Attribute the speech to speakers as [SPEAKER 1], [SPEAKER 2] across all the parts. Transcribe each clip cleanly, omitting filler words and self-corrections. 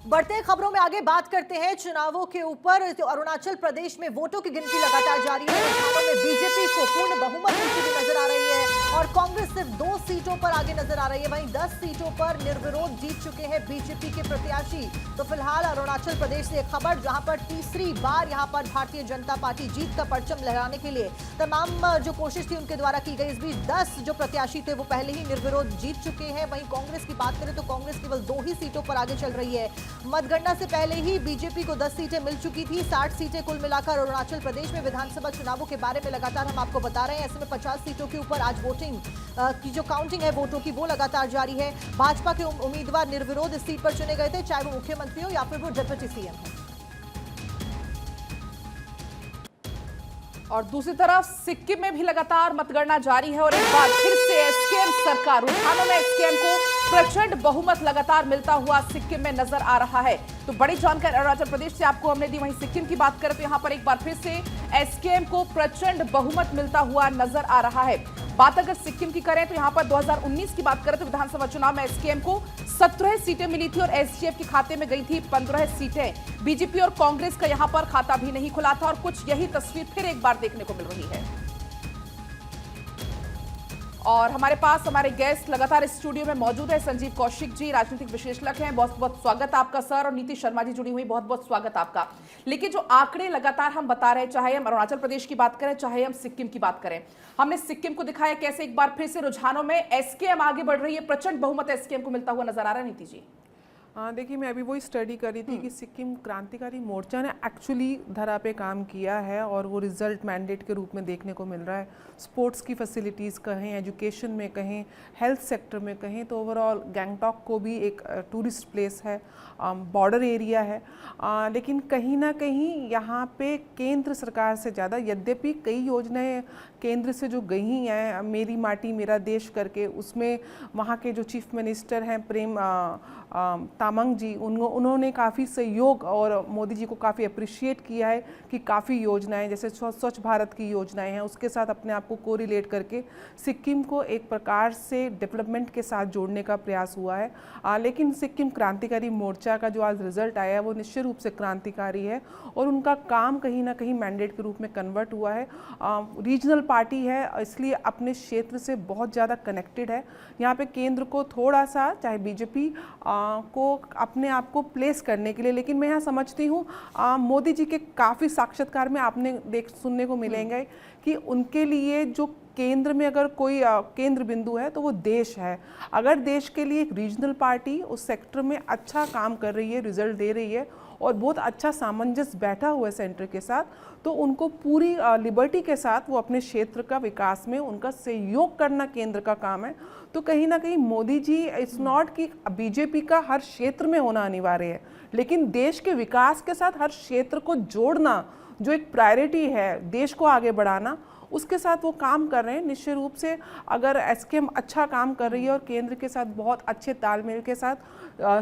[SPEAKER 1] बढ़ते खबरों में आगे बात करते हैं चुनावों के ऊपर। तो अरुणाचल प्रदेश में वोटों की गिनती लगातार जारी है। चुनावों में बीजेपी को पूर्ण बहुमत मिलती हुई नजर आ रही है और कांग्रेस सिर्फ 2 सीटों पर आगे नजर आ रही है। वहीं 10 सीटों पर निर्विरोध जीत चुके हैं बीजेपी के प्रत्याशी। तो फिलहाल अरुणाचल प्रदेश से खबर, जहां पर तीसरी बार यहां पर भारतीय जनता पार्टी जीत का परचम लहराने के लिए तमाम जो कोशिश थी उनके द्वारा की गई। इस बीच 10 जो प्रत्याशी थे वो पहले ही निर्विरोध जीत चुके हैं। वहीं कांग्रेस की बात करें तो कांग्रेस केवल 2 ही सीटों पर आगे चल रही है। मतगणना से पहले ही बीजेपी को 10 सीटें मिल चुकी थी। 60 सीटें कुल मिलाकर अरुणाचल प्रदेश में विधानसभा चुनावों के बारे में लगातार हम आपको बता रहे हैं। ऐसे में 50 सीटों के ऊपर आज वोटिंग की जो काउंटिंग है वोटों की, वो लगातार जारी है। भाजपा के उम्मीदवार निर्विरोध इस सीट पर चुने गए थे, चाहे वो मुख्यमंत्री हो या फिर वो डिप्टी सीएम हो।
[SPEAKER 2] और दूसरी तरफ सिक्किम में भी लगातार मतगणना जारी है और एक बार फिर से एसकेएम सरकार, रुझानों में एसकेएम को प्रचंड बहुमत लगातार मिलता हुआ सिक्किम में नजर आ रहा है। तो बड़ी जानकारी अरुणाचल प्रदेश से आपको हमने दी। वहीं सिक्किम की बात करें तो यहां पर एक बार फिर से एसकेएम को प्रचंड बहुमत मिलता हुआ नजर आ रहा है। बात अगर सिक्किम की करें तो यहां पर 2019 की बात करें तो विधानसभा चुनाव में एसकेएम को 17 सीटें मिली थी और एसडीएफ के खाते में गई थी 15 सीटें। बीजेपी और कांग्रेस का यहां पर खाता भी नहीं खुला था और कुछ यही तस्वीर फिर एक बार देखने को मिल रही है। और हमारे पास हमारे गेस्ट लगातार इस स्टूडियो में मौजूद है। संजीव कौशिक जी राजनीतिक विश्लेषक हैं, बहुत बहुत स्वागत आपका सर। और नीति शर्मा जी जुड़ी हुई, बहुत बहुत स्वागत आपका। लेकिन जो आंकड़े लगातार हम बता रहे हैं, चाहे हम अरुणाचल प्रदेश की बात करें चाहे हम सिक्किम की बात करें, हमने सिक्किम को दिखाया कैसे एक बार फिर से रुझानों में एसकेएम आगे बढ़ रही है, प्रचंड बहुमत एसकेएम को मिलता हुआ नजर आ रहा है। नीति जी,
[SPEAKER 3] देखिए, मैं अभी वही स्टडी कर रही थी कि सिक्किम क्रांतिकारी मोर्चा ने एक्चुअली धरा पे काम किया है और वो रिजल्ट मैंडेट के रूप में देखने को मिल रहा है। स्पोर्ट्स की फैसिलिटीज़ कहें, एजुकेशन में कहें, हेल्थ सेक्टर में कहें, तो ओवरऑल गैंगटॉक को भी एक टूरिस्ट प्लेस है, बॉर्डर एरिया है। लेकिन कहीं ना कहीं यहाँ पे केंद्र सरकार से ज़्यादा, यद्यपि कई योजनाएं केंद्र से जो गई हैं, मेरी माटी मेरा देश करके, उसमें वहाँ के जो चीफ मिनिस्टर हैं प्रेम तामंग जी, उन्होंने काफ़ी सहयोग और मोदी जी को काफ़ी अप्रिशिएट किया है कि काफ़ी योजनाएं जैसे स्वच्छ भारत की योजनाएं हैं उसके साथ अपने आप को कोरिलेट करके सिक्किम को एक प्रकार से डेवलपमेंट के साथ जोड़ने का प्रयास हुआ है। लेकिन सिक्किम क्रांतिकारी मोर्चा का जो आज रिजल्ट आया है वो निश्चित रूप से क्रांतिकारी है और उनका काम कहीं ना कहीं मैंडेट के रूप में कन्वर्ट हुआ है। रीजनल पार्टी है, इसलिए अपने क्षेत्र से बहुत ज़्यादा कनेक्टेड है। यहाँ पे केंद्र को थोड़ा सा, चाहे बीजेपी को अपने आप को प्लेस करने के लिए, लेकिन मैं यहाँ समझती हूँ मोदी जी के काफ़ी साक्षात्कार में आपने सुनने को मिलेंगे कि उनके लिए जो केंद्र में अगर कोई केंद्र बिंदु है तो वो देश है। अगर देश के लिए एक रीजनल पार्टी उस सेक्टर में अच्छा काम कर रही है, रिजल्ट दे रही है और बहुत अच्छा सामंजस्य बैठा हुआ है सेंटर के साथ, तो उनको पूरी लिबर्टी के साथ वो अपने क्षेत्र का विकास में उनका सहयोग करना केंद्र का काम है। तो कहीं ना कहीं मोदी जी, इट्स नॉट कि बीजेपी का हर क्षेत्र में होना अनिवार्य है, लेकिन देश के विकास के साथ हर क्षेत्र को जोड़ना जो एक प्रायोरिटी है, देश को आगे बढ़ाना, उसके साथ वो काम कर रहे हैं। निश्चित रूप से अगर एसकेएम अच्छा काम कर रही है और केंद्र के साथ बहुत अच्छे तालमेल के साथ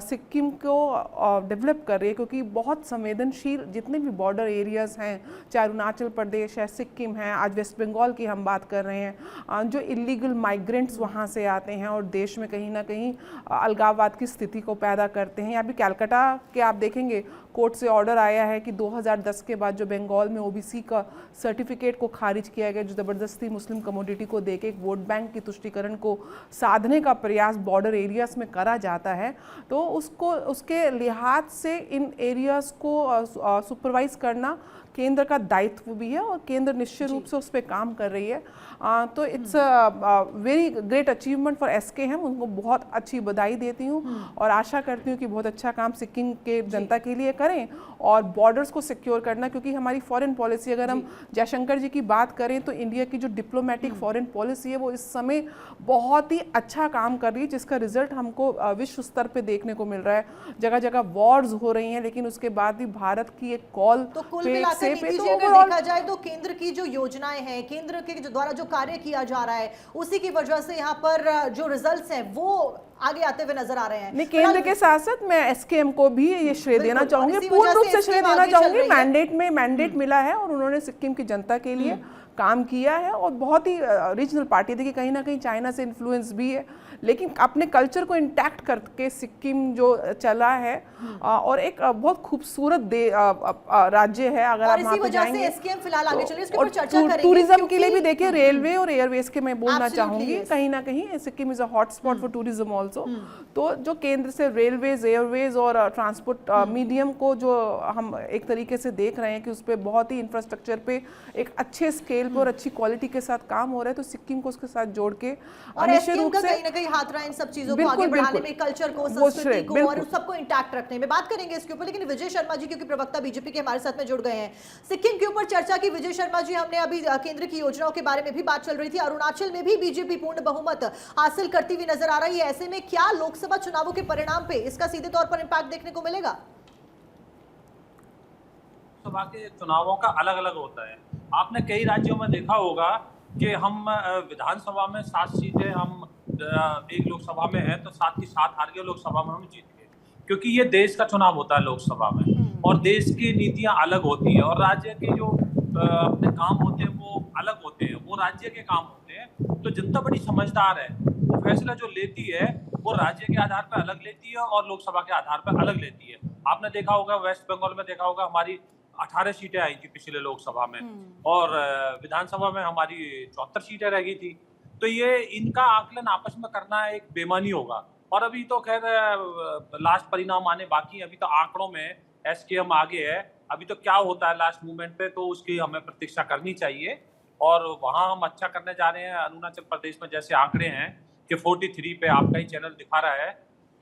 [SPEAKER 3] सिक्किम को डेवलप कर रही है, क्योंकि बहुत संवेदनशील जितने भी बॉर्डर एरियाज़ हैं, चाहे अरुणाचल प्रदेश है, सिक्किम है, आज वेस्ट बंगाल की हम बात कर रहे हैं, जो इलीगल माइग्रेंट्स वहाँ से आते हैं और देश में कहीं ना कहीं अलगाववाद की स्थिति को पैदा करते हैं। अभी कैलकाटा के आप देखेंगे कोर्ट से ऑर्डर आया है कि 2010 के बाद जो बंगाल में ओबीसी का सर्टिफिकेट को खारिज किया गया, जो ज़बरदस्ती मुस्लिम कम्युनिटी को देके एक वोट बैंक की तुष्टीकरण को साधने का प्रयास बॉर्डर एरियाज़ में करा जाता है, तो उसके लिहाज से इन एरियाज़ को सुपरवाइज करना केंद्र का दायित्व भी है और केंद्र निश्चित रूप से उस पर काम कर रही है। तो it's very great achievement for SKM. उनको बहुत अच्छी बधाई देती हूँ और आशा करती हूँ कि बहुत अच्छा काम सिक्किम के जनता के लिए करें और बॉर्डर्स को सिक्योर करना, क्योंकि हमारी फॉरेन पॉलिसी, अगर हम जयशंकर जी की बात करें तो इंडिया की जो डिप्लोमेटिक फॉरेन पॉलिसी है वो इस समय बहुत ही अच्छा काम कर रही है, जिसका रिजल्ट हमको विश्व स्तर पर देखने को मिल रहा है। जगह जगह वॉर्स हो रही हैं, लेकिन उसके बाद भी भारत की एक कॉल
[SPEAKER 1] तो कुल मिलाकर अगर देखा जाए तो केंद्र की जो योजनाएं हैं, केंद्र के द्वारा जो कार्य किया जा रहा है, उसी की वजह से यहाँ पर जो रिजल्ट्स हैं वो आगे आते हुए नजर आ रहे हैं।
[SPEAKER 3] नहीं, केंद्र के साथ साथ मैं एसकेएम को भी ये श्रेय देना चाहूंगी, पूर्ण रूप से श्रेय देना चाहूंगी। मैंडेट मिला है और उन्होंने सिक्किम की जनता के लिए काम किया है और बहुत ही रीजनल पार्टी। देखिए कहीं ना कहीं चाइना से इन्फ्लुएंस भी है, लेकिन अपने कल्चर को इंटैक्ट करके सिक्किम जो चला है और एक बहुत खूबसूरत राज्य है। अगर आप वहाँ पे जाएंगे
[SPEAKER 1] एसकेएम फिलहाल आगे चलिए, इसके ऊपर चर्चा करेंगे।
[SPEAKER 3] टूरिज्म के लिए भी देखिए रेलवे और एयरवेज के मैं बोलना चाहूंगी,
[SPEAKER 1] yes.
[SPEAKER 3] कहीं ना कहीं Sikkim is a hot spot for tourism also. तो जो केंद्र से रेलवेज, एयरवेज और ट्रांसपोर्ट मीडियम को जो हम एक तरीके से देख रहे हैं कि उस पर बहुत ही इंफ्रास्ट्रक्चर पे एक अच्छे स्केल पर और अच्छी क्वालिटी के साथ काम हो रहा है, तो सिक्किम को उसके साथ जोड़ के निश्चित रूप से
[SPEAKER 1] कहीं ना कहीं हाथ रहा इन सब चीजों को आगे बढ़ाने में, कल्चर को, संस्कृति को और सबको इंटैक्ट रखने में। बात करेंगे इसके ऊपर, लेकिन विजय शर्मा जी क्योंकि प्रवक्ता बीजेपी के हमारे साथ में जुड़ गए हैं, सिक्किम के ऊपर चर्चा की। विजय शर्मा जी, हमने अभी केंद्र की योजनाओं के बारे में भी बात चल रही थी, अरुणाचल में भी बीजेपी पूर्ण बहुमत हासिल करती हुई नजर आ रही है। ऐसे में क्या लोकसभा चुनावों के परिणाम पे इसका सीधे तौर पर इंपैक्ट देखने को मिलेगा?
[SPEAKER 4] लोकसभा के चुनावों का अलग अलग होता है। आपने कई राज्यों में देखा होगा कि हम विधानसभा में 7 सीटें हम एक लोकसभा में है तो 7 की 7 हार गए, लोकसभा में हम जीत गए, क्योंकि ये देश का चुनाव होता है लोकसभा में और देश की नीतियां अलग होती है और राज्य के जो अपने काम होते हैं वो अलग होते हैं, वो राज्य के काम होते हैं। तो जनता बड़ी समझदार है, वो फैसला जो लेती है वो राज्य के आधार पर अलग लेती है और लोकसभा के आधार पर अलग लेती है। आपने देखा होगा वेस्ट बंगाल में देखा होगा हमारी 18 सीटें आई थी पिछले लोकसभा में और विधानसभा में हमारी 74 सीटें रह गई थी। तो ये इनका आकलन आपस में करना एक बेमानी होगा और अभी तो खैर लास्ट परिणाम आने बाकी है। अभी तो आंकड़ों में एसकेएम आगे है, अभी तो क्या होता है लास्ट मूवमेंट पे तो उसकी हमें प्रतीक्षा करनी चाहिए और वहाँ हम अच्छा करने जा रहे हैं। अरुणाचल प्रदेश में जैसे आंकड़े हैं कि 43 पे आपका ही चैनल दिखा रहा है,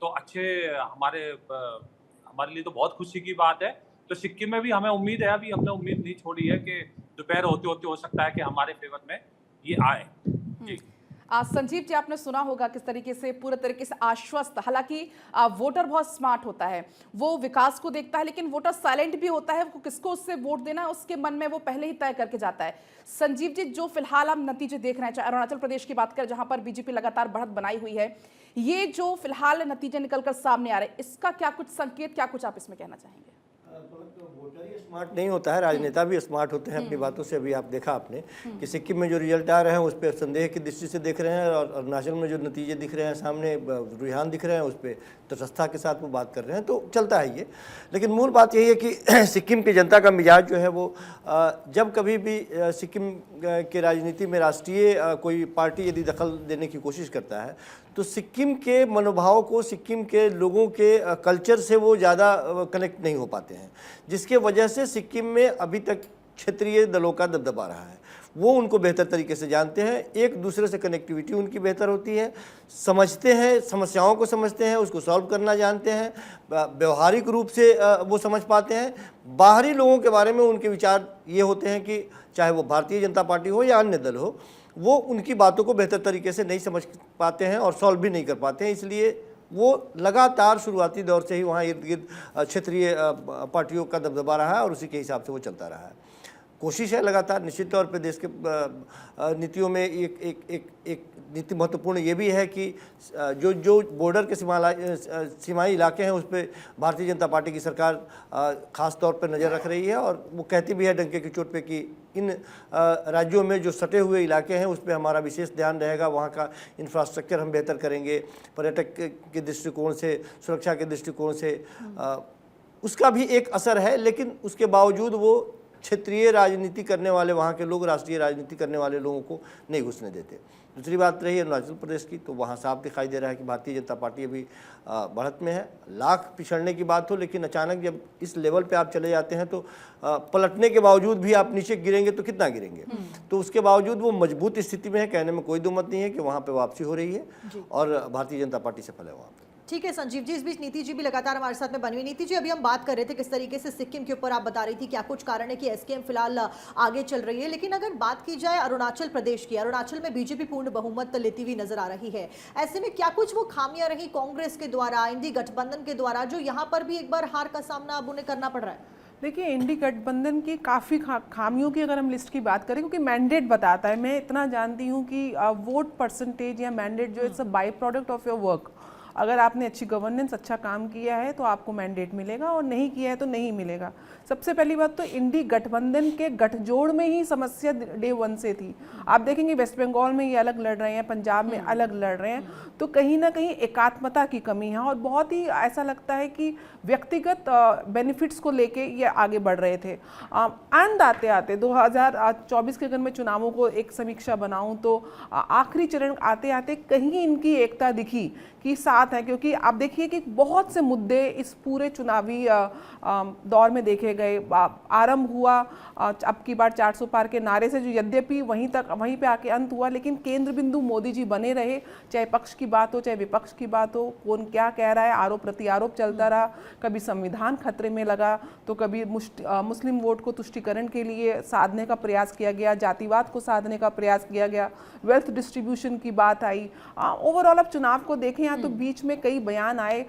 [SPEAKER 4] तो अच्छे हमारे लिए तो बहुत खुशी की बात है। तो सिक्किम में भी हमें उम्मीद है, अभी हमने उम्मीद नहीं छोड़ी है कि दोपहर होते होते हो सकता है कि हमारे फेवर में ये आए। जी
[SPEAKER 2] संजीव जी, आपने सुना होगा किस तरीके से पूरे तरीके से आश्वस्त, हालांकि वोटर बहुत स्मार्ट होता है, वो विकास को देखता है, लेकिन वोटर साइलेंट भी होता है, वो किसको उससे वोट देना है उसके मन में वो पहले ही तय करके जाता है। संजीव जी, जो फिलहाल हम नतीजे देख रहे हैं, चाहे अरुणाचल प्रदेश की बात करें जहां पर बीजेपी लगातार बढ़त बनाई हुई है, ये जो फिलहाल नतीजे निकलकर सामने आ रहे हैं, इसका क्या कुछ संकेत, क्या कुछ आप इसमें कहना चाहेंगे?
[SPEAKER 5] वोटर ही स्मार्ट नहीं होता है, राजनेता भी स्मार्ट होते हैं अपनी बातों से। अभी आप देखा आपने कि सिक्किम में जो रिजल्ट आ रहे हैं उस पर संदेह की दृष्टि से देख रहे हैं और अरुणाचल में जो नतीजे दिख रहे हैं सामने, रुझान दिख रहे हैं, उस पर तटस्थता के साथ वो बात कर रहे हैं, तो चलता है ये। लेकिन मूल बात यही है कि सिक्किम की जनता का मिजाज जो है वो जब कभी भी सिक्किम के राजनीति में राष्ट्रीय कोई पार्टी यदि दखल देने की कोशिश करता है तो सिक्किम के मनोभाव को, सिक्किम के लोगों के कल्चर से वो ज़्यादा कनेक्ट नहीं हो पाते हैं, जिसके वजह से सिक्किम में अभी तक क्षेत्रीय दलों का दबदबा रहा है। वो उनको बेहतर तरीके से जानते हैं, एक दूसरे से कनेक्टिविटी उनकी बेहतर होती है, समझते हैं, समस्याओं को समझते हैं, उसको सॉल्व करना जानते हैं, व्यवहारिक रूप से वो समझ पाते हैं। बाहरी लोगों के बारे में उनके विचार ये होते हैं कि चाहे वो भारतीय जनता पार्टी हो या अन्य दल हो, वो उनकी बातों को बेहतर तरीके से नहीं समझ पाते हैं और सॉल्व भी नहीं कर पाते हैं। इसलिए वो लगातार शुरुआती दौर से ही वहाँ इर्द गिर्द क्षेत्रीय पार्टियों का दबदबा रहा है और उसी के हिसाब से वो चलता रहा है। कोशिश है लगातार, निश्चित तौर पे देश के नीतियों में एक नीति महत्वपूर्ण ये भी है कि जो बॉर्डर के सीमाई इलाके हैं उस पर भारतीय जनता पार्टी की सरकार ख़ास तौर पर नज़र रख रही है और वो कहती भी है डंके की चोट पे कि इन राज्यों में जो सटे हुए इलाके हैं उस पर हमारा विशेष ध्यान रहेगा, वहाँ का इंफ्रास्ट्रक्चर हम बेहतर करेंगे, पर्यटक के दृष्टिकोण से, सुरक्षा के दृष्टिकोण से उसका भी एक असर है। लेकिन उसके बावजूद वो क्षेत्रीय राजनीति करने वाले, वहाँ के लोग राष्ट्रीय राजनीति करने वाले लोगों को नहीं घुसने देते। दूसरी बात रही अरुणाचल प्रदेश की, तो वहाँ साफ दिखाई दे रहा है कि भारतीय जनता पार्टी अभी बढ़त में है। लाख पिछड़ने की बात हो, लेकिन अचानक जब इस लेवल पे आप चले जाते हैं तो पलटने के बावजूद भी आप नीचे गिरेंगे तो कितना गिरेंगे, तो उसके बावजूद वो मजबूत स्थिति में है, कहने में कोई दो मत नहीं है कि वहाँ पे वापसी हो रही है और भारतीय जनता पार्टी सफल है वहाँ पे।
[SPEAKER 1] ठीक है संजीव जी, इस बीच नीति जी भी लगातार हमारे साथ में बनी हुई। नीति जी, अभी हम बात कर रहे थे किस तरीके से सिक्किम के ऊपर आप बता रही थी क्या कुछ कारण है कि एसकेएम फिलहाल आगे चल रही है, लेकिन अगर बात की जाए अरुणाचल प्रदेश की, अरुणाचल में बीजेपी पूर्ण बहुमत लेती हुई नजर आ रही है। ऐसे में क्या कुछ वो खामियां रही कांग्रेस के द्वारा, इंडी गठबंधन के द्वारा, जो यहाँ पर भी एक बार हार का सामना अब उन्हें करना पड़ रहा है?
[SPEAKER 3] देखिए, इंडी गठबंधन की काफ़ी खामियों की अगर हम लिस्ट की बात करें, क्योंकि मैंडेट बताता है, मैं इतना जानती हूँ कि वोट परसेंटेज या मैंडेट जो it's a by product of your work. अगर आपने अच्छी गवर्नेंस, अच्छा काम किया है तो आपको मैंडेट मिलेगा, और नहीं किया है तो नहीं मिलेगा। सबसे पहली बात तो इंडी गठबंधन के गठजोड़ में ही समस्या डे 1 से थी। आप देखेंगे वेस्ट बंगाल में ये अलग लड़ रहे हैं, पंजाब में अलग लड़ रहे हैं, तो कहीं ना कहीं एकात्मता की कमी है, और बहुत ही ऐसा लगता है कि व्यक्तिगत बेनिफिट्स को लेके ये आगे बढ़ रहे थे। एंड आते आते 2024 के अगर मैं चुनावों को एक समीक्षा बनाऊं तो आखिरी चरण आते आते कहीं इनकी एकता दिखी कि साथ है, क्योंकि आप देखिए कि बहुत से मुद्दे इस पूरे चुनावी दौर में देखे गए। आरंभ हुआ अब की बार 400 पार के नारे से, जो यद्यपि वहीं पे आके अंत हुआ, लेकिन केंद्र बिंदु मोदी जी बने रहे, चाहे पक्ष की बात हो चाहे विपक्ष की बात हो, कौन क्या कह रहा है, आरोप प्रति आरोप चलता रहा। कभी संविधान खतरे में लगा तो कभी मुस्लिम वोट को तुष्टीकरण के लिए साधने का प्रयास किया गया, जातिवाद को साधने का प्रयास किया गया, वेल्थ डिस्ट्रीब्यूशन की बात आई। ओवरऑल अब चुनाव को देखें तो बीच में कई बयान आए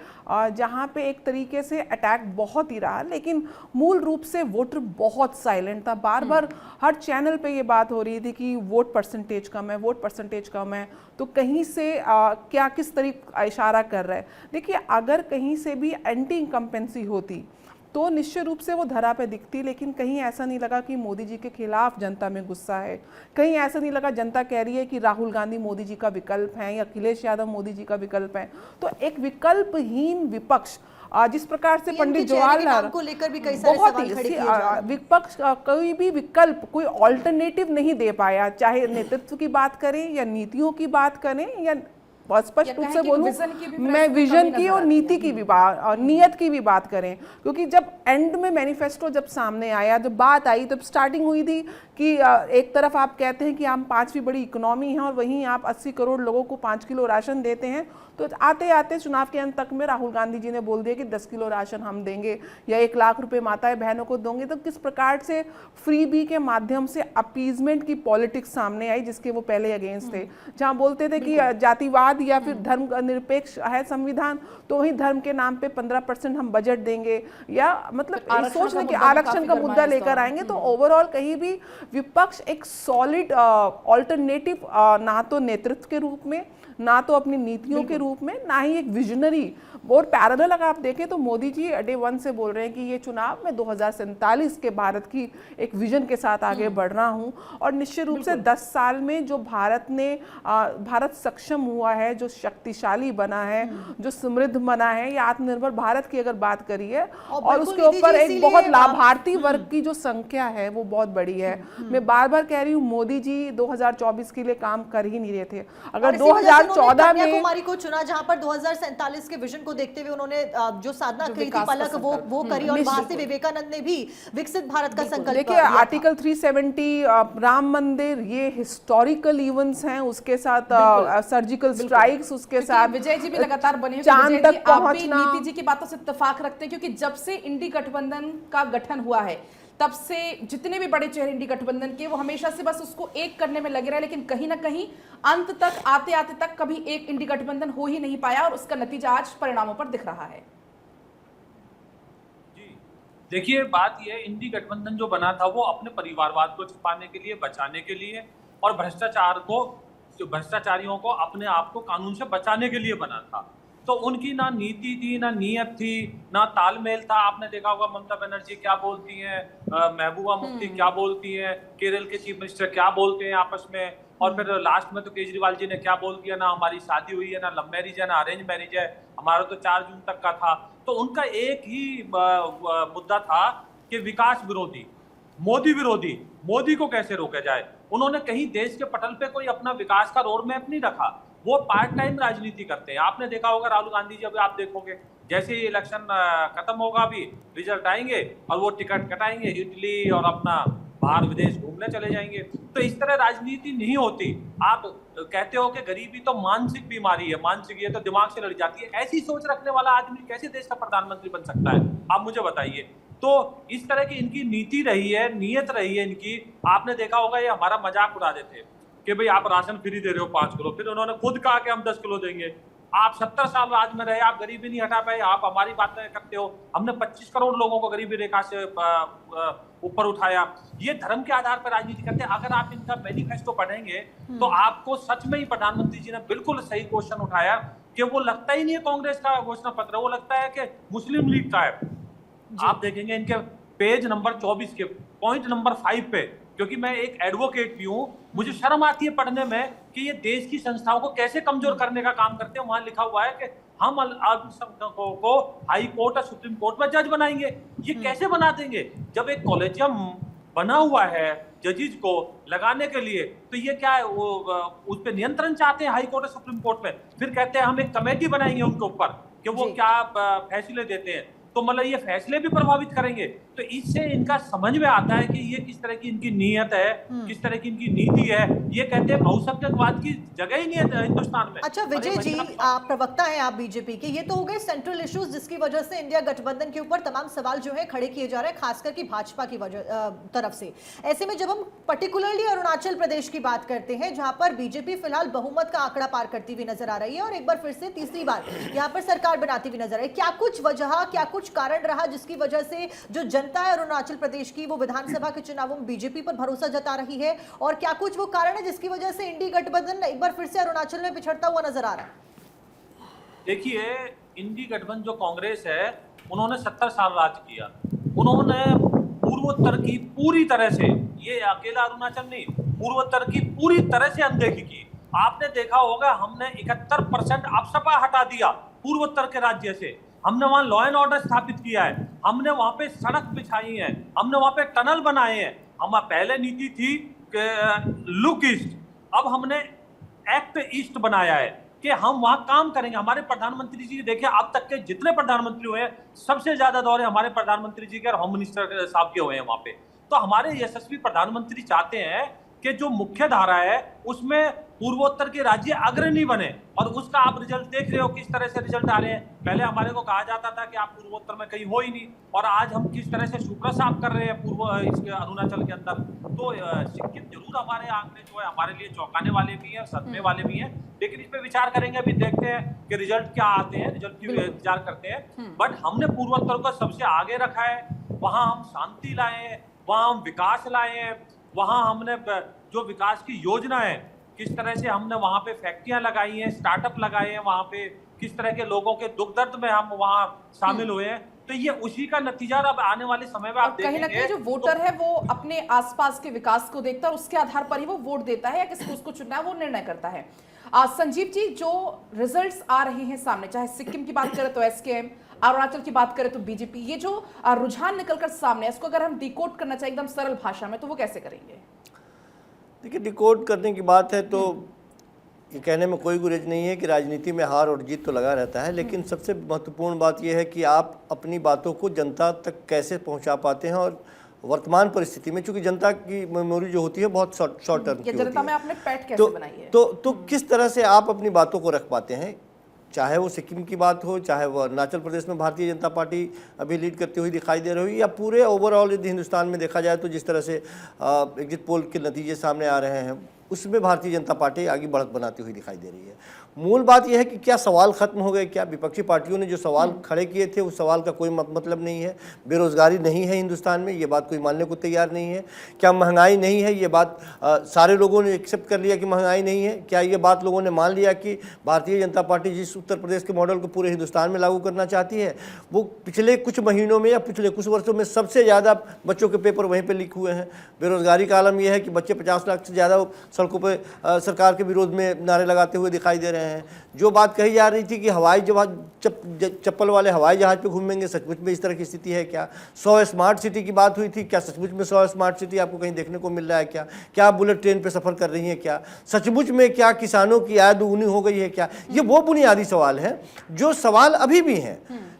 [SPEAKER 3] जहां पे एक तरीके से अटैक बहुत ही रहा, लेकिन मूल रूप से वोटर बहुत साइलेंट था। बार बार हर चैनल पे ये बात हो रही थी कि वोट परसेंटेज कम है, वोट परसेंटेज कम है, तो कहीं से क्या किस तरीके इशारा कर रहा है। देखिए, अगर कहीं से भी एंटी इनकम्पेंसी होती तो निश्चित रूप से वो धरा पे दिखती, लेकिन कहीं ऐसा नहीं लगा कि मोदी जी के खिलाफ जनता में गुस्सा है, कहीं ऐसा नहीं लगा जनता कह रही है कि राहुल गांधी मोदी जी का विकल्प है या अखिलेश यादव मोदी जी का विकल्प है। तो एक विकल्पहीन विपक्ष, जिस प्रकार से पंडित जवाहरलाल
[SPEAKER 1] को लेकर भी कई सारे
[SPEAKER 3] बहुत
[SPEAKER 1] सवाल खड़े किए जा रहे हैं।
[SPEAKER 3] विपक्ष कोई भी विकल्प, कोई ऑल्टरनेटिव नहीं दे पाया, चाहे नेतृत्व की बात करें या नीतियों की बात करें, या स्पष्ट रूप से बोलूं मैं विजन की और नीति की भी बात और नियत की भी बात करें, क्योंकि जब एंड में मैनिफेस्टो जब सामने आया, जब बात आई, तब स्टार्टिंग हुई थी कि एक तरफ आप कहते हैं कि हम 5वीं बड़ी इकोनॉमी हैं और वहीं आप 80 करोड़ लोगों को 5 किलो राशन देते हैं, तो आते आते चुनाव के अंत तक में राहुल गांधी जी ने बोल दिया कि 10 किलो राशन हम देंगे या 1 लाख रुपए माताएं बहनों को देंगे। तो किस प्रकार से फ्री बी के माध्यम से अपीजमेंट की पॉलिटिक्स सामने आई, जिसके वो पहले अगेंस्ट थे। जहां बोलते थे कि जातिवाद या फिर धर्म निरपेक्ष है संविधान, तो वही धर्म के नाम पे 15% हम बजट देंगे, या मतलब सोच लें कि आरक्षण का मुद्दा लेकर आएंगे। तो ओवरऑल कहीं भी विपक्ष एक सॉलिड ऑल्टरनेटिव ना तो नेतृत्व के रूप में, ना तो अपनी नीतियों के रूप में, ना ही एक विजनरी। और पैरेलल अगर आप देखें तो मोदी जी डे 1 से बोल रहे हैं कि ये चुनाव में 2047 के भारत की एक विजन के साथ आगे बढ़ रहा हूं, और निश्चित रूप से 10 साल में जो भारत सक्षम हुआ है, जो शक्तिशाली बना है, जो समृद्ध बना है, या आत्मनिर्भर भारत की अगर बात करिए, और उसके ऊपर एक बहुत लाभार्थी वर्ग की जो संख्या है वो बहुत बड़ी है। मैं बार बार कह रही हूँ, मोदी जी 2024 के लिए काम कर ही नहीं रहे थे। अगर 2014 में
[SPEAKER 1] कन्याकुमारी को चुना, जहां पर 2047 के विजन को देखते हुए उन्होंने जो साधना की थी पलक वो करी, और वहां से विवेकानंद ने भी विकसित भारत का संकल्प।
[SPEAKER 3] देखिए, आर्टिकल 370, राम मंदिर, ये हिस्टोरिकल इवेंट्स हैं, उसके साथ सर्जिकल स्ट्राइक्स, उसके साथ
[SPEAKER 2] विजय जी भी लगातार बने हुए,
[SPEAKER 3] चांद तक पहुंचना।
[SPEAKER 2] नीति जी की बातों से इत्तेफाक रखते हैं, क्योंकि जब से इंडी गठबंधन का गठन हुआ है तब से जितने भी बड़े चेहरे इंडी गठबंधन के, वो हमेशा से बस उसको एक करने में लगे रहे, लेकिन कहीं ना कहीं अंत तक आते आते तक कभी एक इंडी गठबंधन हो ही नहीं पाया, और उसका नतीजा आज परिणामों पर दिख रहा है।
[SPEAKER 4] जी देखिए, बात यह है, इंडी गठबंधन जो बना था वो अपने परिवारवाद को छिपाने के लिए, बचाने के लिए, और भ्रष्टाचारियों को अपने आप को कानून से बचाने के लिए बना था। तो उनकी ना नीति थी, ना नीयत थी, ना तालमेल था। आपने देखा होगा ममता बनर्जी क्या बोलती हैं, महबूबा मुफ्ती क्या बोलती हैं, केरल के चीफ मिनिस्टर क्या बोलते हैं आपस में, और फिर लास्ट में तो केजरीवाल जी ने क्या बोल दिया, ना हमारी शादी हुई है, ना लव मैरिज है, ना अरेंज मैरिज है, हमारा तो 4 जून तक का था। तो उनका एक ही मुद्दा था कि विकास विरोधी, मोदी विरोधी, मोदी को कैसे रोका जाए। उन्होंने कहीं देश के पटल पे कोई अपना विकास का रोड मैप नहीं रखा, वो पार्ट टाइम राजनीति करते हैं। आपने देखा होगा राहुल गांधी जी, अभी आप देखोगे जैसे ही इलेक्शन खत्म होगा, अभी रिजल्ट आएंगे और वो टिकट कटाएंगे इटली और अपना बाहर विदेश घूमने चले जाएंगे। तो इस तरह राजनीति नहीं होती। आप कहते हो कि गरीबी तो मानसिक बीमारी है, मानसिक ये तो दिमाग से लड़ जाती है। ऐसी सोच रखने वाला आदमी कैसे देश का प्रधानमंत्री बन सकता है, आप मुझे बताइए। तो इस तरह की इनकी नीति रही है, नीयत रही है इनकी। आपने देखा होगा ये हमारा मजाक उड़ा देते हैं कि भाई आप राशन फ्री दे रहे हो 5 किलो, फिर उन्होंने खुद कहा कि हम 10 किलो देंगे। आप 70 साल राज में रहे, आप गरीबी नहीं हटा पाए, आप हमारी बातें करते हो। हमने 25 करोड़ लोगों को गरीबी रेखा से ऊपर उठाया। ये धर्म के आधार पर राजनीति करते हैं। अगर आप इनका मैनिफेस्टो पढ़ेंगे तो आपको सच में ही प्रधानमंत्री जी ने बिल्कुल सही क्वेश्चन उठाया कि वो लगता ही नहीं है कांग्रेस का घोषणा पत्र, वो लगता है कि मुस्लिम लीग का है। आप देखेंगे इनके पेज नंबर 24 के पॉइंट नंबर 5 पे, क्योंकि मैं एक एडवोकेट भी हूं, मुझे शर्म आती है पढ़ने में कि ये देश की संस्थाओं को कैसे कमजोर करने का काम करते हैं। वहां लिखा हुआ है कि हम अल्पसंख्यकों को हाई कोर्ट और सुप्रीम कोर्ट में जज बनाएंगे। ये कैसे बना देंगे जब एक कॉलेजियम बना हुआ है जजेस को लगाने के लिए? तो ये क्या है, वो उस पर नियंत्रण चाहते हैं हाई कोर्ट और सुप्रीम कोर्ट में। फिर कहते हैं हम एक कमेटी बनाएंगे उनके ऊपर कि वो क्या फैसले देते हैं। तो मतलब ये फैसले भी प्रभावित करेंगे। तो इससे इनका समझ में आता है कि ये किस तरह की इनकी नीयत है, किस तरह की इनकी नीति है। ये कहते हैं बहुसंख्यकवाद की जगह ही नहीं है हिंदुस्तान में।
[SPEAKER 1] अच्छा विजय जी, आप प्रवक्ता हैं आप बीजेपी के, ये तो हो गए सेंट्रल इश्यूज जिसकी वजह से इंडिया गठबंधन के ऊपर तमाम सवाल जो है खड़े किए जा रहे हैं, खासकर की भाजपा की तरफ से। ऐसे में जब हम पर्टिकुलरली अरुणाचल प्रदेश की बात करते हैं, जहां पर बीजेपी फिलहाल बहुमत का आंकड़ा पार करती हुई नजर आ रही है और एक बार फिर से तीसरी बार यहाँ पर सरकार बनाती हुई नजर आई, क्या कुछ वजह, क्या कुछ कारण रहा जिसकी वजह से जो जनता है अरुणाचल प्रदेश की वो विधानसभा के चुनावों में बीजेपी पर भरोसा जता रही है, और क्या कुछ वो कारण है जिसकी वजह से इंडी गठबंधन एक बार फिर से अरुणाचल में पिछड़ता हुआ नजर आ रहा है?
[SPEAKER 4] देखिए, इंडी गठबंधन जो कांग्रेस है, उन्होंने 70 साल राज किया। उन्होंने पूर्वोत्तर की पूरी तरह से, ये अकेला अरुणाचल नहीं, पूर्वोत्तर की पूरी तरह से अनदेखी की। आपने देखा होगा हमने 71% अपसपा हटा दिया पूर्वोत्तर के राज्य से। हमने वहां लॉ एंड ऑर्डर स्थापित किया है, हमने वहां पे सड़क बिछाई है, हमने वहां पे टनल बनाए हैं। हम पहले नीति थी लुक ईस्ट, अब हमने एक्ट ईस्ट बनाया है कि हम वहां काम करेंगे। हमारे प्रधानमंत्री जी देखिए, अब तक के जितने प्रधानमंत्री हुए हैं, सबसे ज्यादा दौरे हमारे प्रधानमंत्री जी के और होम मिनिस्टर साहब के हुए हैं वहां पे। तो हमारे यशस्वी प्रधानमंत्री चाहते हैं कि जो मुख्य धारा है उसमें पूर्वोत्तर के राज्य अग्रणी बने, और उसका आप रिजल्ट देख रहे हो किस तरह से रिजल्ट आ रहे हैं। पहले हमारे को कहा जाता था कि आप पूर्वोत्तर में कहीं हो ही नहीं, और आज हम किस तरह से सुप्रसाद कर रहे हैं इसके अरुणाचल के अंदर। तो सिक्किम जरूर हमारे आंकड़े जो है हमारे लिए चौंकाने वाले भी हैं, सदमे वाले भी हैं, लेकिन इस पे विचार करेंगे। अभी देखते हैं कि रिजल्ट क्या आते हैं, रिजल्ट की विचार करते हैं। बट हमने पूर्वोत्तर को सबसे आगे रखा है, वहां हम शांति लाए हैं, वहां हम विकास लाए हैं, वहां हमने जो विकास की योजना है, किस तरह से हमने वहां पे फैक्ट्रियां लगाई हैं, स्टार्टअप लगाए हैं, वहां पे किस तरह के लोगों के दुख दर्द में हम वहां शामिल हुए हैं। तो ये उसी का नतीजा अब आने वाले समय में आप
[SPEAKER 2] कहीं ना कहीं जो वोटर है वो अपने आसपास के विकास को देखता है, उसके आधार पर ही वो वोट देता है या किसको उसको चुनना है वो निर्णय करता है। संजीव जी, जो रिजल्ट्स आ रहे हैं सामने, चाहे सिक्किम की बात करें तो एसकेएम, अरुणाचल की बात करें तो बीजेपी, ये जो रुझान निकलकर सामने है, इसको अगर हम डिकोड करना चाहिए एकदम सरल भाषा में, तो वो कैसे करेंगे?
[SPEAKER 5] देखिए, डिकोड करने की बात है तो ये कहने में कोई गुरेज नहीं है कि राजनीति में हार और जीत तो लगा रहता है, लेकिन सबसे महत्वपूर्ण बात यह है कि आप अपनी बातों को जनता तक कैसे पहुंचा पाते हैं। और वर्तमान परिस्थिति में चूंकि जनता की मेमोरी जो होती है बहुत शॉर्ट टर्म की होती है,
[SPEAKER 2] जनता में आपने पैट कैसे बनाई है,
[SPEAKER 5] तो किस तरह से आप अपनी बातों को रख पाते हैं, चाहे वो सिक्किम की बात हो, चाहे वो अरुणाचल प्रदेश में भारतीय जनता पार्टी अभी लीड करती हुई दिखाई दे रही हो, या पूरे ओवरऑल यदि हिंदुस्तान में देखा जाए तो जिस तरह से एग्जिट पोल के नतीजे सामने आ रहे हैं, उसमें भारतीय जनता पार्टी आगे बढ़त बनाती हुई दिखाई दे रही है। मूल बात यह है कि क्या सवाल खत्म हो गए? क्या विपक्षी पार्टियों ने जो सवाल खड़े किए थे उस सवाल का कोई मतलब नहीं है? बेरोजगारी नहीं है हिंदुस्तान में, ये बात कोई मानने को तैयार नहीं है। क्या महंगाई नहीं है? ये बात सारे लोगों ने एक्सेप्ट कर लिया कि महंगाई नहीं है। क्या ये बात लोगों ने मान लिया कि भारतीय जनता पार्टी जिस उत्तर प्रदेश के मॉडल को पूरे हिंदुस्तान में लागू करना चाहती है, वो पिछले कुछ महीनों में या पिछले कुछ वर्षों में सबसे ज़्यादा बच्चों के पेपर वहीं पर लीक हुए हैं। बेरोजगारी का आलम यह है कि बच्चे 50 लाख से ज़्यादा सड़कों पर सरकार के विरोध में नारे लगाते हुए दिखाई दे रहे हैं। जो बात कही जा रही थी कि हवाई जहाज चप्पल वाले हवाई जहाज पे घूमेंगे, सचमुच में इस तरह की स्थिति है क्या? 100 स्मार्ट सिटी की बात हुई थी, क्या सचमुच में 100 स्मार्ट सिटी आपको कहीं देखने को मिल रहा है क्या? क्या आप बुलेट ट्रेन पे सफ़र कर रही हैं क्या? सचमुच में क्या किसानों की आय दुगुनी हो गई है क्या? ये वो बुनियादी सवाल हैं जो सवाल अभी भी हैं,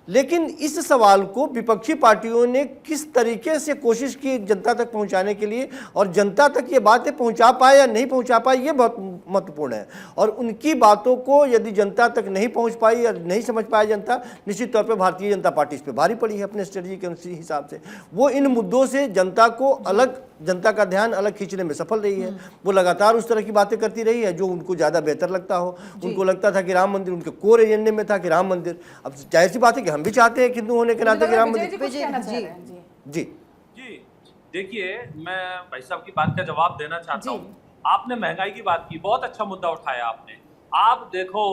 [SPEAKER 5] लेकिन इस सवाल को विपक्षी पार्टियों ने किस तरीके से कोशिश की जनता तक पहुंचाने के लिए, और जनता तक ये बातें पहुंचा पाए या नहीं पहुंचा पाए, ये बहुत महत्वपूर्ण है। और उनकी बातों को यदि जनता तक नहीं पहुंच पाई या नहीं समझ पाई जनता, निश्चित तौर पे भारतीय जनता पार्टी इस पर भारी पड़ी है अपने स्ट्रेटजी के हिसाब से। वो इन मुद्दों से जनता को अलग, जनता का ध्यान अलग खींचने में सफल रही है। वो लगातार उस तरह की बातें करती रही है जो उनको ज़्यादा बेहतर लगता हो। उनको लगता था कि राम मंदिर, उनके कोर एजेंडे में था कि राम मंदिर, अब जाहिर सी बात है कि हम भी चाहते हैं हिंदू होने के नाते कि राम मंदिर।
[SPEAKER 2] जी
[SPEAKER 4] जी, देखिए, मैं भाई साहब की बात का जवाब देना चाहता हूँ। आपने महंगाई की बात की, बहुत अच्छा मुद्दा उठाया आपने। आप देखो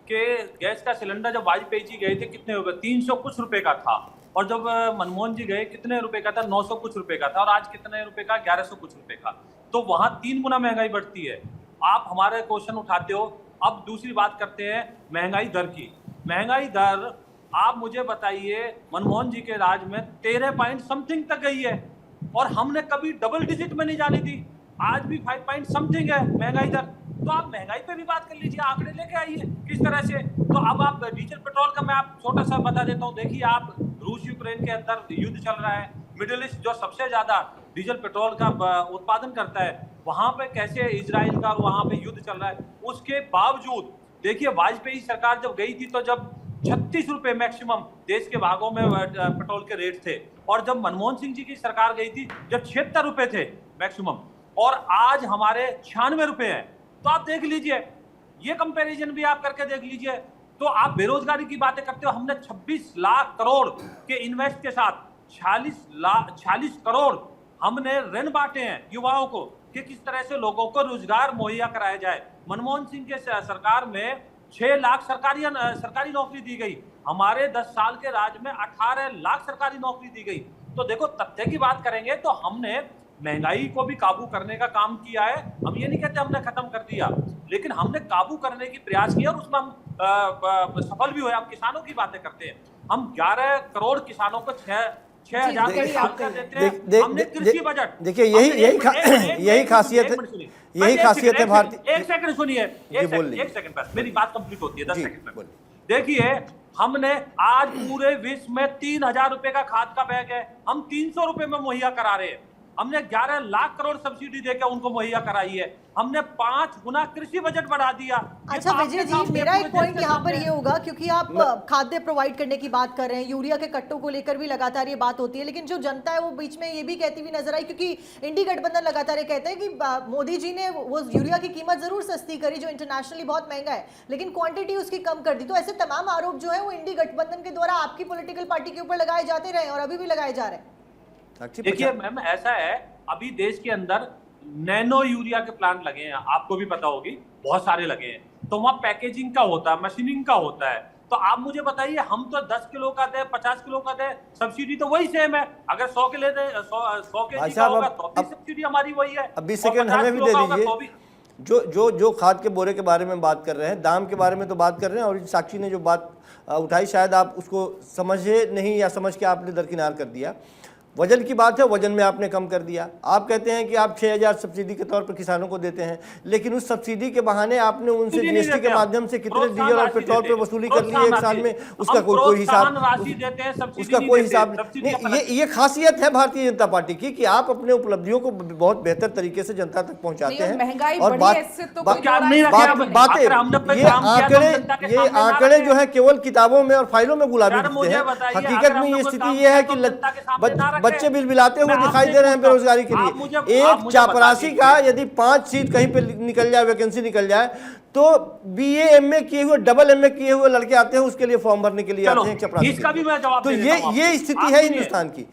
[SPEAKER 4] कि गैस का सिलेंडर जब वाजपेयी जी गए थे कितने रुपए, 300 कुछ रुपए का था, और जब मनमोहन जी गए कितने रुपए का था, 900 कुछ रुपए का था, और आज कितने रुपए का, 1100 कुछ रुपए का। तो वहां 3 गुना महंगाई बढ़ती है। आप हमारे क्वेश्चन उठाते हो। अब दूसरी बात करते हैं महंगाई दर की। महंगाई दर आप मुझे बताइए, मनमोहन जी के राज में 13 पॉइंट समथिंग तक गई है, और हमने कभी डबल डिजिट में नहीं जानी थी। आज भी 5 पॉइंट समथिंग है महंगाई दर। तो आप महंगाई पे भी बात कर लीजिए, आंकड़े लेके आइए किस तरह से। तो अब आप डीजल पेट्रोल का मैं आप छोटा सा बता देता हूँ। देखिए, आप रूस यूक्रेन के अंदर युद्ध चल रहा है, मिडिल ईस्ट जो सबसे ज्यादा डीजल पेट्रोल का उत्पादन करता है, वहां पे कैसे इजराइल का वहां पे युद्ध चल रहा है। उसके बावजूद देखिए, वाजपेयी सरकार जब गई थी तो जब 36 रुपए मैक्सिमम देश के भागों में पेट्रोल के रेट थे, और जब मनमोहन सिंह जी की सरकार गई थी जब 76 रुपए थे मैक्सिमम, और आज हमारे 96 रुपए हैं। तो आप देख लीजिए, ये कंपैरिजन भी आप करके देख लीजिए। तो आप बेरोजगारी की बातें करते हो, हमने 26 लाख करोड़ के इन्वेस्ट के साथ 46 करोड़ हमने ऋण बांटे हैं युवाओं को कि किस तरह से लोगों को रोजगार मुहैया कराया जाए। मनमोहन सिंह के सरकार में 6 लाख सरकारी नौकरी दी गई, हमारे 10 साल के राज में 18 लाख सरकारी नौकरी दी गई। तो देखो, तथ्य की बात करेंगे तो हमने महंगाई को भी काबू करने का काम किया है। हम ये नहीं कहते हमने खत्म कर दिया, लेकिन हमने काबू करने की प्रयास किया, और उसमें हम सफल भी हुए। हम किसानों की बातें करते हैं, हम 11 करोड़ किसानों को 6,000 देते हैं। हमने कृषि बजट,
[SPEAKER 5] देखिए यही खासियत है भारतीय।
[SPEAKER 4] एक सेकंड सुनिए, एक सेकंड बस, मेरी बात कंप्लीट होती है 10 सेकंड में। देखिए, हमने आज पूरे विश्व में 3,000 रुपए का खाद का बैग है, हम 300 रुपए में मुहैया करा रहे हैं। हमने 11 लाख करोड़ सब्सिडी देकर उनको मुहैया कराई है। हमने 5 गुना कृषि बजट बढ़ा दिया।
[SPEAKER 1] अच्छा विजय जी, मेरा एक पॉइंट यहाँ पर ये होगा, क्योंकि आप खाद्य प्रोवाइड करने की बात कर रहे हैं, यूरिया के कट्टों को लेकर भी लगातार ये बात होती है, लेकिन जो जनता है वो बीच में ये भी कहती हुई नजर आई, क्योंकि इंडी गठबंधन लगातार ये कहते हैं कि मोदी जी ने वो यूरिया की कीमत जरूर सस्ती करी जो इंटरनेशनली बहुत महंगा है, लेकिन क्वांटिटी उसकी कम कर दी। तो ऐसे तमाम आरोप जो है वो इंडी गठबंधन के द्वारा आपकी पॉलिटिकल पार्टी के ऊपर लगाए जाते रहे और अभी भी लगाए जा रहे हैं।
[SPEAKER 4] देखिए मैम, ऐसा है, अभी देश के अंदर नैनो यूरिया के प्लांट लगे हैं, आपको भी पता होगी, बहुत सारे लगे हैं। तो वहाँ पैकेजिंग का होता है, मशीनिंग का होता है। तो आप मुझे बताइए, हम तो 10 किलो का दे, 50 किलो का दे, सब्सिडी तो वही सेम है। अगर 100 के लिए 100 के का होगा तो भी सब्सिडी हमारी वही है।
[SPEAKER 5] अब 20 सेकंड हमें भी दे दीजिए। जो खाद के बोरे के बारे में बात कर रहे हैं, दाम के बारे में तो बात कर रहे हैं, और साक्षी ने जो बात उठाई शायद आप उसको समझे नहीं, या समझ के आपने दरकिनार कर दिया। वजन की बात है, वजन में आपने कम कर दिया। आप कहते हैं कि आप 6,000 सब्सिडी के तौर पर किसानों को देते हैं, लेकिन उस सब्सिडी के बहाने आपने उनसे जीएसटी के माध्यम से कितने डीजल और पेट्रोल पर वसूली कर ली है एक साल में, उसका कोई हिसाब, उसका कोई हिसाब नहीं। ये खासियत है भारतीय जनता पार्टी की कि आप अपने उपलब्धियों को बहुत बेहतर तरीके से जनता तक पहुंचाते हैं। और ये आंकड़े जो है केवल किताबों में और फाइलों में गुलाबी दिखते हैं। हकीकत में ये स्थिति ये है कि बच्चे बिलबिलाते हुए दिखाई दे रहे हैं बेरोजगारी के लिए। एक चापरासी का यदि 5 सीट कहीं पे निकल जाए, वैकेंसी निकल जाए, तो BA MA किए हुए, डबल MA किए हुए लड़के आते हैं उसके लिए, फॉर्म भरने के लिए आते हैं चापरासी।
[SPEAKER 4] इसका भी मैं जवाब
[SPEAKER 5] तो ये स्थिति है हिंदुस्तान की।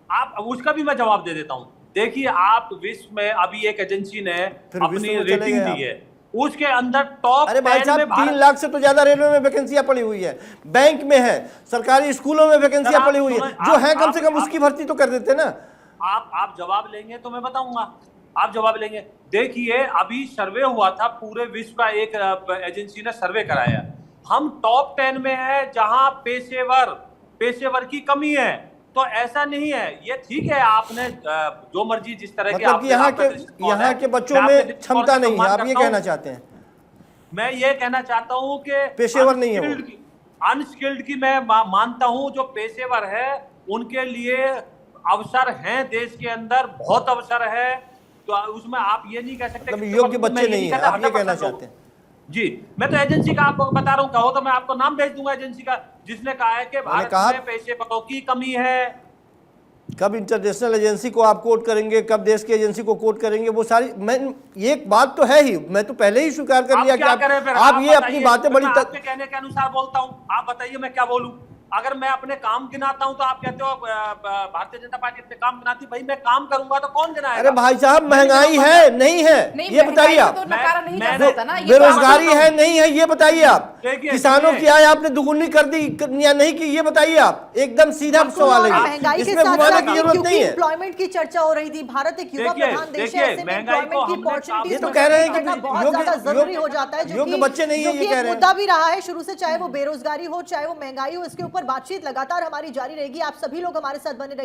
[SPEAKER 4] आप उसका भी मैं जवाब दे देता हूं। देखिए, आप विश्व में अभी एक एजेंसी ने अपनी रेटिंग दी है, उसके अंदर टॉप।
[SPEAKER 5] अरे भाई साहब, 3 लाख से तो ज्यादा रेलवे में वैकेंसियां पड़ी हुई है, बैंक में है, सरकारी स्कूलों में वैकेंसियां पड़ी हुई है। जो है कम से कम उसकी भर्ती तो कर देते ना।
[SPEAKER 4] आप जवाब लेंगे तो मैं बताऊंगा, आप जवाब लेंगे। देखिए, अभी सर्वे हुआ था, पूरे विश्व का एक एजेंसी ने सर्वे कराया, हम टॉप 10 में है जहां पेशेवर की कमी है। तो ऐसा नहीं है, ये ठीक है, आपने जो मर्जी जिस तरह
[SPEAKER 5] मतलब कि यहाँ के बच्चों में क्षमता नहीं है, आप ये कहना चाहते हैं?
[SPEAKER 4] मैं ये कहना चाहता हूँ कि
[SPEAKER 5] पेशेवर नहीं है,
[SPEAKER 4] अनस्किल्ड की मैं मानता हूँ। जो पेशेवर है उनके लिए अवसर हैं देश के अंदर, बहुत अवसर है। तो उसमें आप ये नहीं कह सकते
[SPEAKER 5] मतलब योग्य बच्चे नहीं है, आप ये कहना चाहते हैं?
[SPEAKER 4] जी, मैं तो एजेंसी का आपको बता रहा हूँ, कहो तो मैं आपको नाम भेज दूंगा एजेंसी का, जिसने कहा है कि भारत में पेशेवरों की कमी है।
[SPEAKER 5] कब इंटरनेशनल एजेंसी को आप कोट करेंगे, कब देश की एजेंसी को कोट करेंगे, वो सारी एक बात तो है ही, मैं तो पहले ही स्वीकार कर लिया कि आप ये अपनी बातें बड़ी
[SPEAKER 4] आपके कहने के अनुसार बोलता हूँ। आप बताइए मैं क्या बोलूं? अगर मैं अपने काम गिनाता हूं तो आप कहते हो भारतीय जनता पार्टी अपने काम गिनाती, भाई मैं काम करूंगा तो कौन गिनाएगा?
[SPEAKER 5] अरे भाई साहब, महंगाई है नहीं है
[SPEAKER 2] नहीं,
[SPEAKER 5] ये बताइए आप।
[SPEAKER 2] तो नकारा नहीं जा
[SPEAKER 4] मैंने-
[SPEAKER 2] सकता ना, ये
[SPEAKER 5] बेरोजगारी है नहीं है ये बताइए आप।
[SPEAKER 4] देखिए,
[SPEAKER 5] किसानों की आय आपने दुगुनी कर दी या नहीं की ये बताइए आप। एकदम सीधा सवाल है,
[SPEAKER 1] महंगाई के
[SPEAKER 5] इसमें
[SPEAKER 1] साथ
[SPEAKER 5] घुमाने
[SPEAKER 1] साथ
[SPEAKER 5] की जरूरत
[SPEAKER 1] क्योंकि
[SPEAKER 5] नहीं है।
[SPEAKER 1] एम्प्लॉयमेंट की चर्चा हो रही थी, भारत एक युवा
[SPEAKER 4] देखिए,
[SPEAKER 1] प्रधान देश है,
[SPEAKER 4] देखिए,
[SPEAKER 1] ऐसे में
[SPEAKER 4] महंगाई को
[SPEAKER 1] एम्प्लॉयमेंट की
[SPEAKER 4] हमने
[SPEAKER 1] अपॉर्चुनिटीज
[SPEAKER 5] ये तो कह रहे हैं कि
[SPEAKER 1] करना बहुत
[SPEAKER 5] योग्य-
[SPEAKER 1] ज्यादा जरूरी
[SPEAKER 5] योग्य-
[SPEAKER 1] हो जाता है, जो
[SPEAKER 5] योग्य
[SPEAKER 1] कि
[SPEAKER 5] बच्चे नहीं है,
[SPEAKER 1] जो
[SPEAKER 5] ये
[SPEAKER 1] कि
[SPEAKER 5] कह
[SPEAKER 1] एक
[SPEAKER 5] रहे हैं।
[SPEAKER 1] मुद्दा भी रहा है शुरू से, चाहे वो बेरोजगारी हो चाहे वो महंगाई हो, इसके ऊपर बातचीत लगातार हमारी जारी रहेगी। आप सभी लोग हमारे साथ बने रहिए।